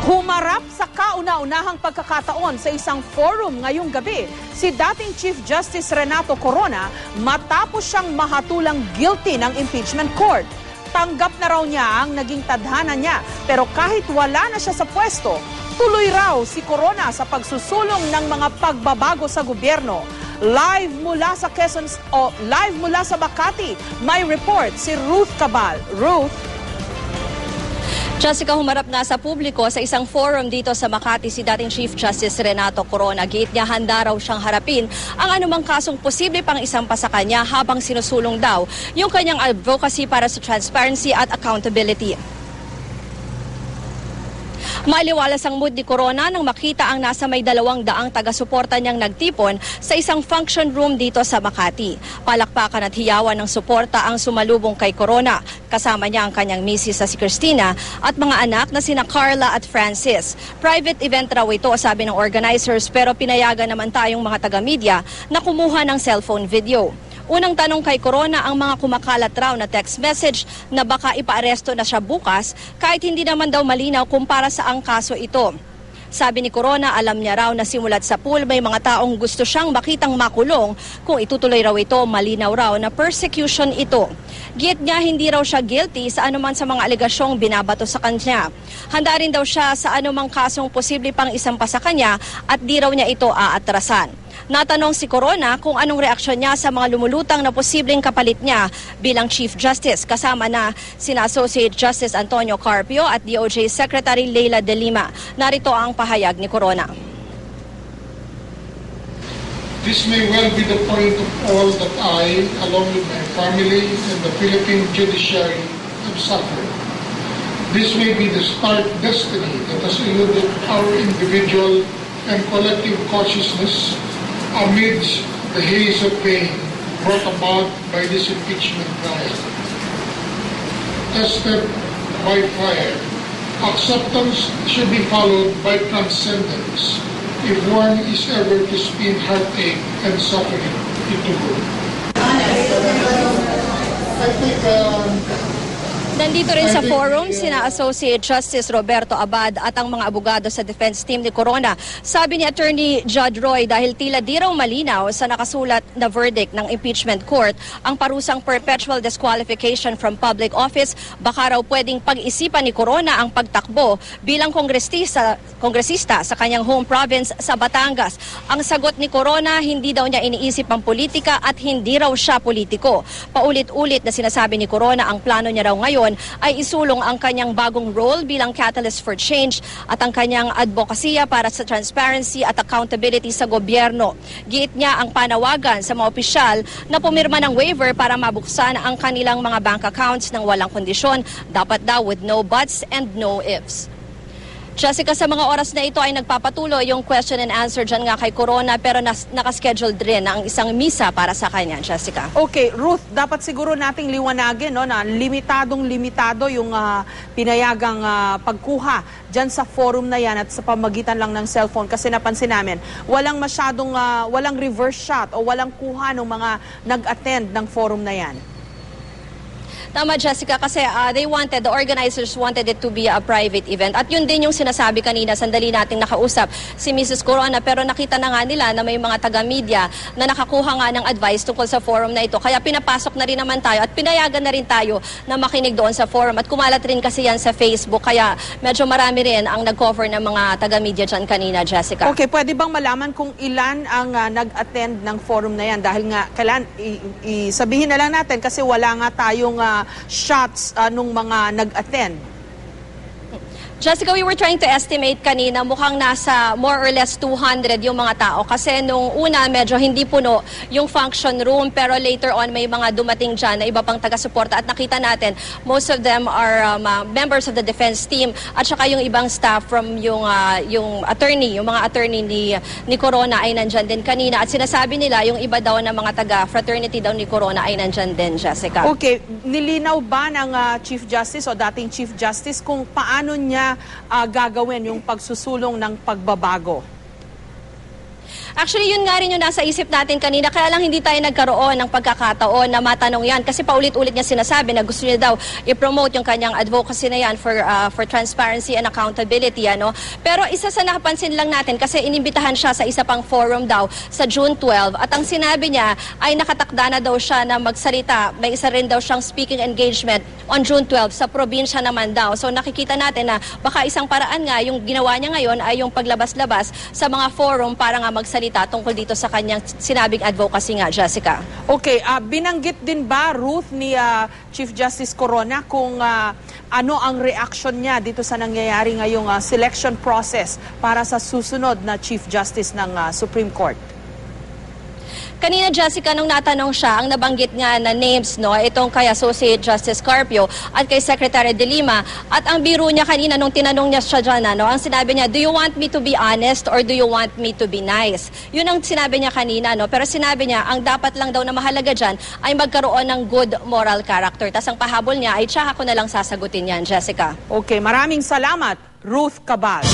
Humarap sa kauna-unahang pagkakataon sa isang forum ngayong gabi si dating Chief Justice Renato Corona matapos siyang mahatulang guilty ng impeachment court. Tanggap na raw niya ang naging tadhana niya, pero kahit wala na siya sa pwesto, tuloy raw si Corona sa pagsusulong ng mga pagbabago sa gobyerno. Live mula sa live mula sa Makati, may report si Ruth Cabal. Ruth. Jessica, humarap nga sa publiko sa isang forum dito sa Makati si dating Chief Justice Renato Corona. Giit niya handa raw siyang harapin ang anumang kasong posible pang isampa sa kanya habang sinusulong daw yung kanyang advocacy para sa transparency at accountability. Maliwalas ang mood ni Corona nang makita ang nasa may 200 taga-suporta niyang nagtipon sa isang function room dito sa Makati. Palakpakan at hiyawan ng suporta ang sumalubong kay Corona. Kasama niya ang kanyang misis si Cristina at mga anak na sina Carla at Francis. Private event raw ito, sabi ng organizers, pero pinayagan naman tayong mga taga-media na kumuha ng cellphone video. Unang tanong kay Corona ang mga kumakalat raw na text message na baka ipaaresto na siya bukas kahit hindi naman daw malinaw kung para saang kaso ito. Sabi ni Corona, alam niya raw na simulat sa pool may mga taong gusto siyang makitang makulong. Kung itutuloy raw ito, malinaw raw na persecution ito. Giit niya hindi raw siya guilty sa anuman sa mga alegasyong binabato sa kanya. Handa rin daw siya sa anumang kasong posible pang isampa sa kanya at di raw niya ito aatrasan. Natanong si Corona kung anong reaksyon niya sa mga lumulutang na posibleng kapalit niya bilang Chief Justice, kasama na sina Associate Justice Antonio Carpio at DOJ Secretary Leila De Lima. Narito ang pahayag ni Corona. This may well be the point of all that I, along with my family and the Philippine judiciary, have suffered. This may be the stark destiny that has eluded our individual and collective consciousness amidst the haze of pain brought about by this impeachment trial. Tested by fire, acceptance should be followed by transcendence if one is ever to spin heartache and suffering into good. Nandito rin sa forum sina Associate Justice Roberto Abad at ang mga abogado sa defense team ni Corona. Sabi ni Attorney Judd Roy, dahil tila di raw malinaw sa nakasulat na verdict ng impeachment court ang parusang perpetual disqualification from public office, baka raw pwedeng pag-isipan ni Corona ang pagtakbo bilang kongresista sa kanyang home province sa Batangas. Ang sagot ni Corona, hindi daw niya iniisip ang politika at hindi raw siya politiko. Paulit-ulit na sinasabi ni Corona ang plano niya raw ngayon ay isulong ang kanyang bagong role bilang catalyst for change at ang kanyang advokasya para sa transparency at accountability sa gobyerno. Giit niya ang panawagan sa mga opisyal na pumirma ng waiver para mabuksan ang kanilang mga bank accounts ng walang kondisyon, dapat daw with no buts and no ifs. Jessica, sa mga oras na ito ay nagpapatuloy yung question and answer dyan nga kay Corona, pero nakascheduled rin ang isang misa para sa kanya, Jessica. Okay, Ruth, dapat siguro nating liwanagin na limitado yung pinayagang pagkuha dyan sa forum na yan at sa pamagitan lang ng cellphone, kasi napansin namin walang masyadong walang reverse shot o walang kuha ng mga nag-attend ng forum na yan. Tama, Jessica, kasi the organizers wanted it to be a private event. At yun din yung sinasabi kanina, sandali nating nakausap si Mrs. Corona, pero nakita na nga nila na may mga taga-media na nakakuha nga ng advice tungkol sa forum na ito. Kaya pinapasok na rin naman tayo at pinayagan na rin tayo na makinig doon sa forum. At kumalat rin kasi yan sa Facebook, kaya medyo marami rin ang nag-cover ng mga taga-media dyan kanina, Jessica. Okay, pwede bang malaman kung ilan ang nag-attend ng forum na yan? Dahil nga, kailan sabihin na lang natin kasi wala nga tayong shots nung mga nag-attend. Jessica, we were trying to estimate kanina, mukhang nasa more or less 200 yung mga tao. Kasi nung una, medyo hindi puno yung function room, pero later on may mga dumating dyan na iba pang taga-suporta. At nakita natin, most of them are members of the defense team at saka yung ibang staff from yung attorney, yung mga attorney ni Corona ay nandyan din kanina. At sinasabi nila, yung iba daw na mga taga-fraternity daw ni Corona ay nandyan din, Jessica. Okay, nilinaw ba ng Chief Justice o dating Chief Justice kung paano niya gagawin yung pagsusulong ng pagbabago? Actually, yun nga rin yung nasa isip natin kanina, kaya lang hindi tayo nagkaroon ng pagkakataon na matanong yan kasi paulit-ulit niya sinasabi na gusto niya daw i-promote yung kanyang advocacy na yan for transparency and accountability. Ano? Pero isa sa nakapansin lang natin kasi inimbitahan siya sa isa pang forum daw sa June 12 at ang sinabi niya ay nakatakda na daw siya na magsalita. May isa rin daw siyang speaking engagement on June 12 sa probinsya naman daw. So nakikita natin na baka isang paraan nga yung ginawa niya ngayon ay yung paglabas-labas sa mga forum para nga magsalita tungkol dito sa kanyang sinabing advocacy nga, Jessica. Okay, binanggit din ba, Ruth, ni Chief Justice Corona kung ano ang reaction niya dito sa nangyayari ngayong selection process para sa susunod na Chief Justice ng Supreme Court? Kanina, Jessica, nung natanong siya, ang nabanggit nga na names, no, itong kay Associate Justice Carpio at kay Secretary De Lima. At ang biro niya kanina nung tinanong niya siya dyan, no, ang sinabi niya, do you want me to be honest or do you want me to be nice? Yun ang sinabi niya kanina, no? Pero sinabi niya, ang dapat lang daw na mahalaga dyan ay magkaroon ng good moral character. Tas ang pahabol niya ay tsaka ko na lang sasagutin yan, Jessica. Okay, maraming salamat, Ruth Cabal.